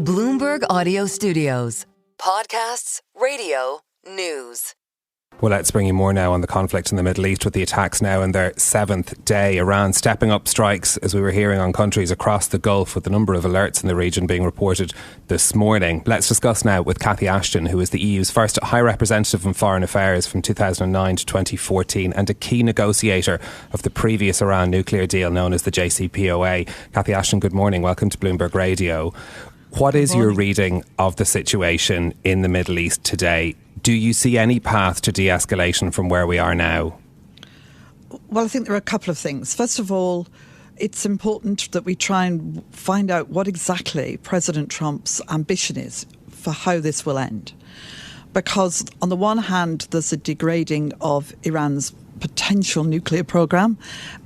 Bloomberg Audio Studios. Podcasts, radio, news. Well, let's bring you more now on the conflict in the Middle East, with the attacks now in their 7th day. Iran stepping up strikes, as we were hearing, on countries across the Gulf, with the number of alerts in the region being reported this morning. Let's discuss now with Catherine Ashton, who is the EU's first High Representative on Foreign Affairs from 2009 to 2014 and a key negotiator of the previous Iran nuclear deal known as the JCPOA. Catherine Ashton, good morning. Welcome to Bloomberg Radio. What is your reading of the situation in the Middle East today? Do you see any path to de-escalation from where we are now? Well, I think there are a couple of things. First of all, it's important that we try and find out what exactly President Trump's ambition is for how this will end. Because on the one hand, there's a degrading of Iran's potential nuclear program,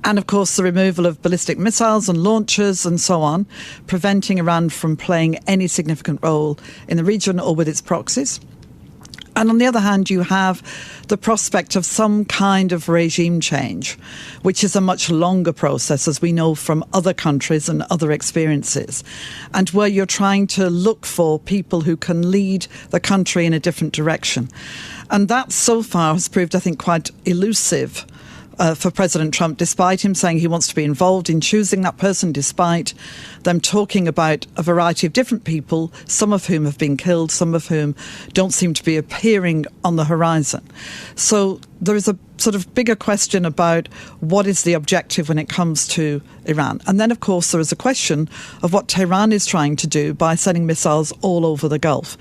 and of course the removal of ballistic missiles and launchers and so on, preventing Iran from playing any significant role in the region or with its proxies. And on the other hand, you have the prospect of some kind of regime change, which is a much longer process, as we know from other countries and other experiences, and where you're trying to look for people who can lead the country in a different direction. And that so far has proved, I think, quite elusive for President Trump, despite him saying he wants to be involved in choosing that person, despite them talking about a variety of different people, some of whom have been killed, some of whom don't seem to be appearing on the horizon. So there is a sort of bigger question about what is the objective when it comes to Iran. And then, of course, there is a question of what Tehran is trying to do by sending missiles all over the Gulf.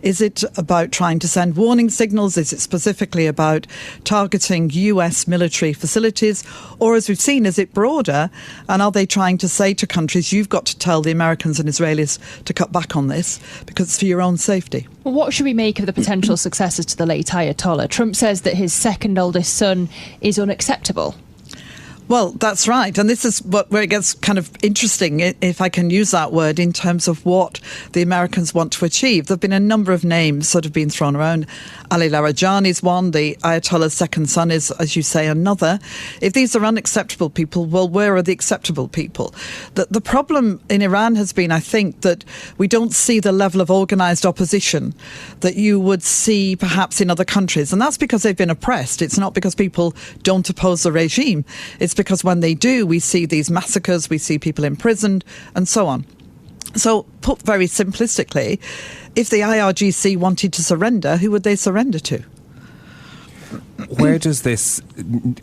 Is it about trying to send warning signals? Is it specifically about targeting US military facilities? Or, as we've seen, is it broader? And are they trying to say to countries, you've got to tell the Americans and Israelis to cut back on this because it's for your own safety? Well, what should we make of the potential successors to the late Ayatollah? Trump says that his second oldest son is unacceptable. Well, that's right. And this is where it gets kind of interesting, if I can use that word, in terms of what the Americans want to achieve. There have been a number of names sort of being thrown around. Ali Larijani is one. The Ayatollah's second son is, as you say, another. If these are unacceptable people, well, where are the acceptable people? The problem in Iran has been, I think, that we don't see the level of organised opposition that you would see perhaps in other countries. And that's because they've been oppressed. It's not because people don't oppose the regime. It's because when they do, we see these massacres, we see people imprisoned and so on. So, put very simplistically, if the IRGC wanted to surrender, who would they surrender to? Where does this,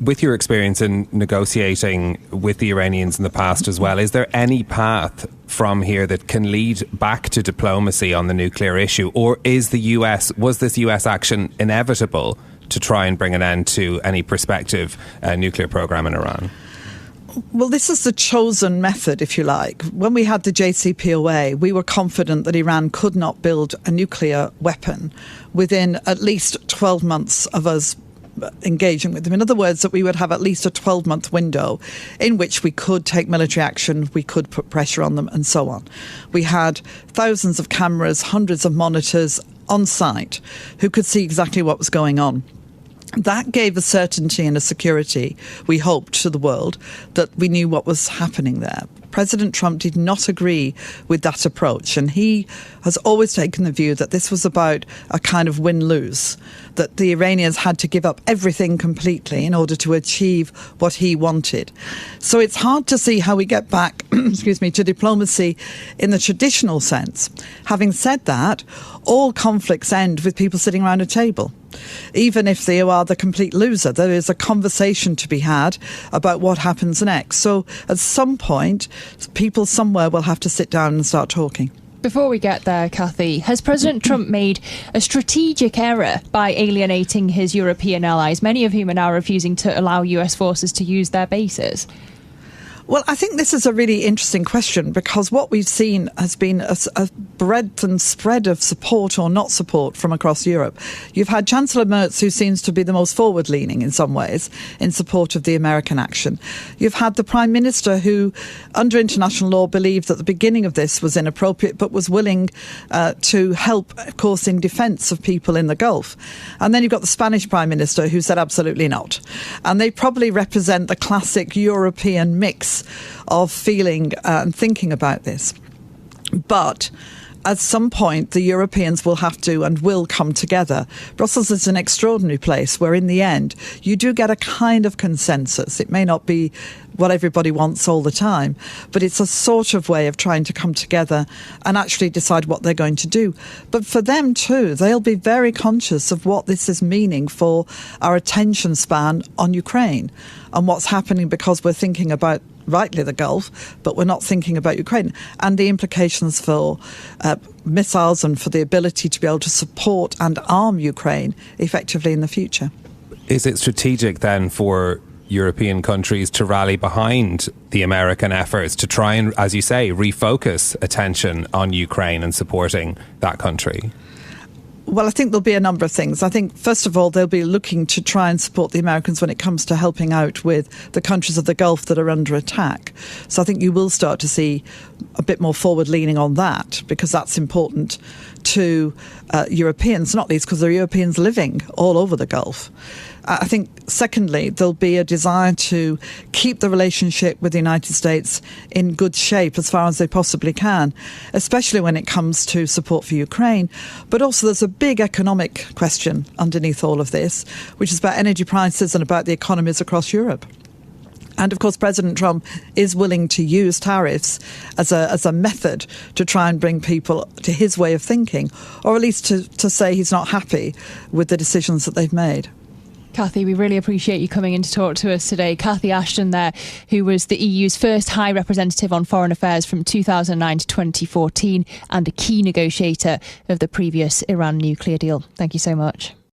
with your experience in negotiating with the Iranians in the past as well, is there any path from here that can lead back to diplomacy on the nuclear issue? Or was this US action inevitable to try and bring an end to any prospective nuclear program in Iran? Well, this is the chosen method, if you like. When we had the JCPOA, we were confident that Iran could not build a nuclear weapon within at least 12 months of us engaging with them. In other words, that we would have at least a 12-month window in which we could take military action, we could put pressure on them, and so on. We had thousands of cameras, hundreds of monitors on site who could see exactly what was going on. That gave a certainty and a security, we hoped, to the world that we knew what was happening there. President Trump did not agree with that approach, and he has always taken the view that this was about a kind of win-lose, that the Iranians had to give up everything completely in order to achieve what he wanted. So it's hard to see how we get back to diplomacy in the traditional sense. Having said that, all conflicts end with people sitting around a table. Even if they are the complete loser, there is a conversation to be had about what happens next. So at some point, people somewhere will have to sit down and start talking. Before we get there, Cathy, has President Trump made a strategic error by alienating his European allies, many of whom are now refusing to allow US forces to use their bases? Well, I think this is a really interesting question, because what we've seen has been a breadth and spread of support or not support from across Europe. You've had Chancellor Merz, who seems to be the most forward-leaning in some ways in support of the American action. You've had the Prime Minister who, under international law, believed that the beginning of this was inappropriate but was willing to help, of course, in defence of people in the Gulf. And then you've got the Spanish Prime Minister who said absolutely not. And they probably represent the classic European mix of feeling and thinking about this. But at some point, the Europeans will have to and will come together. Brussels is an extraordinary place where, in the end, you do get a kind of consensus. It may not be what everybody wants all the time, but it's a sort of way of trying to come together and actually decide what they're going to do. But for them too, they'll be very conscious of what this is meaning for our attention span on Ukraine and what's happening, because we're thinking about, rightly, the Gulf, but we're not thinking about Ukraine, and the implications for missiles and for the ability to be able to support and arm Ukraine effectively in the future. Is it strategic then for European countries to rally behind the American efforts to try and, as you say, refocus attention on Ukraine and supporting that country? Well, I think there'll be a number of things. I think, first of all, they'll be looking to try and support the Americans when it comes to helping out with the countries of the Gulf that are under attack. So I think you will start to see a bit more forward-leaning on that, because that's important to Europeans, not least because there are Europeans living all over the Gulf. I think, secondly, there'll be a desire to keep the relationship with the United States in good shape as far as they possibly can, especially when it comes to support for Ukraine. But also there's a big economic question underneath all of this, which is about energy prices and about the economies across Europe. And of course, President Trump is willing to use tariffs as a method to try and bring people to his way of thinking, or at least to say he's not happy with the decisions that they've made. Cathy, we really appreciate you coming in to talk to us today. Cathy Ashton there, who was the EU's first High Representative on Foreign Affairs from 2009 to 2014 and a key negotiator of the previous Iran nuclear deal. Thank you so much.